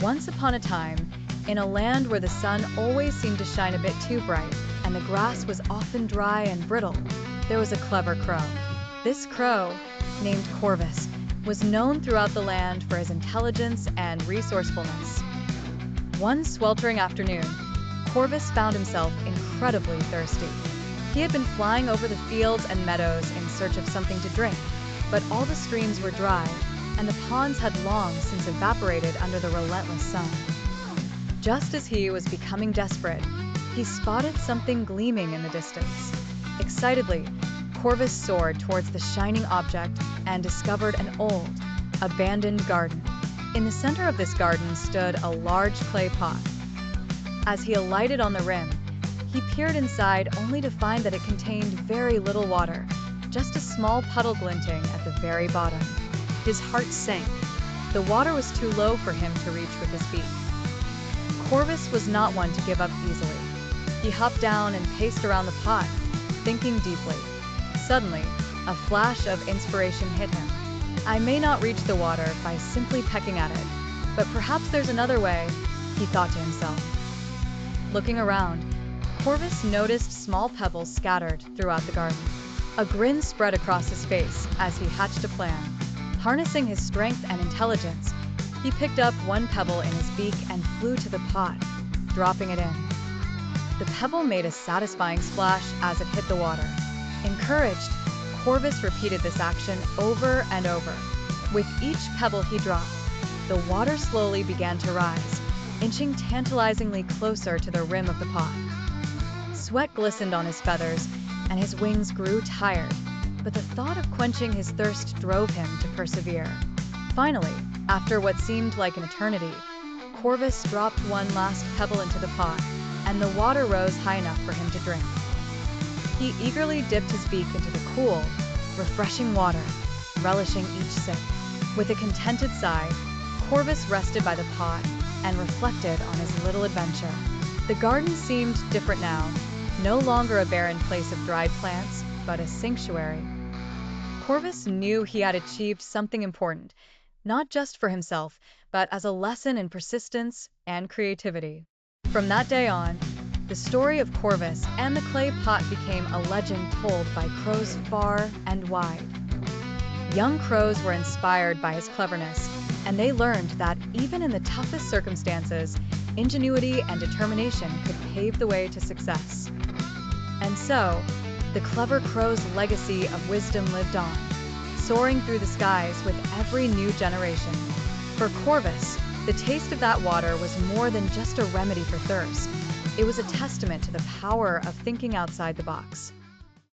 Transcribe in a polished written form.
Once upon a time, in a land where the sun always seemed to shine a bit too bright and the grass was often dry and brittle, there was a clever crow. This crow, named Corvus, was known throughout the land for his intelligence and resourcefulness. One sweltering afternoon, Corvus found himself incredibly thirsty. He had been flying over the fields and meadows in search of something to drink, but all the streams were dry, and the ponds had long since evaporated under the relentless sun. Just as he was becoming desperate, he spotted something gleaming in the distance. Excitedly, Corvus soared towards the shining object and discovered an old, abandoned garden. In the center of this garden stood a large clay pot. As he alighted on the rim, he peered inside only to find that it contained very little water, just a small puddle glinting at the very bottom. His heart sank. The water was too low for him to reach with his beak. Corvus was not one to give up easily. He hopped down and paced around the pot, thinking deeply. Suddenly, a flash of inspiration hit him. I may not reach the water by simply pecking at it, but perhaps there's another way, he thought to himself. Looking around, Corvus noticed small pebbles scattered throughout the garden. A grin spread across his face as he hatched a plan. Harnessing his strength and intelligence, he picked up one pebble in his beak and flew to the pot, dropping it in. The pebble made a satisfying splash as it hit the water. Encouraged, Corvus repeated this action over and over. With each pebble he dropped, the water slowly began to rise, inching tantalizingly closer to the rim of the pot. Sweat glistened on his feathers, and his wings grew tired, but the thought of quenching his thirst drove him to persevere. Finally, after what seemed like an eternity, Corvus dropped one last pebble into the pot, and the water rose high enough for him to drink. He eagerly dipped his beak into the cool, refreshing water, relishing each sip. With a contented sigh, Corvus rested by the pot and reflected on his little adventure. The garden seemed different now, no longer a barren place of dried plants, but a sanctuary. Corvus knew he had achieved something important, not just for himself, but as a lesson in persistence and creativity. From that day on, the story of Corvus and the clay pot became a legend told by crows far and wide. Young crows were inspired by his cleverness, and they learned that even in the toughest circumstances, ingenuity and determination could pave the way to success. And so, the clever crow's legacy of wisdom lived on, soaring through the skies with every new generation. For Corvus, the taste of that water was more than just a remedy for thirst. It was a testament to the power of thinking outside the box.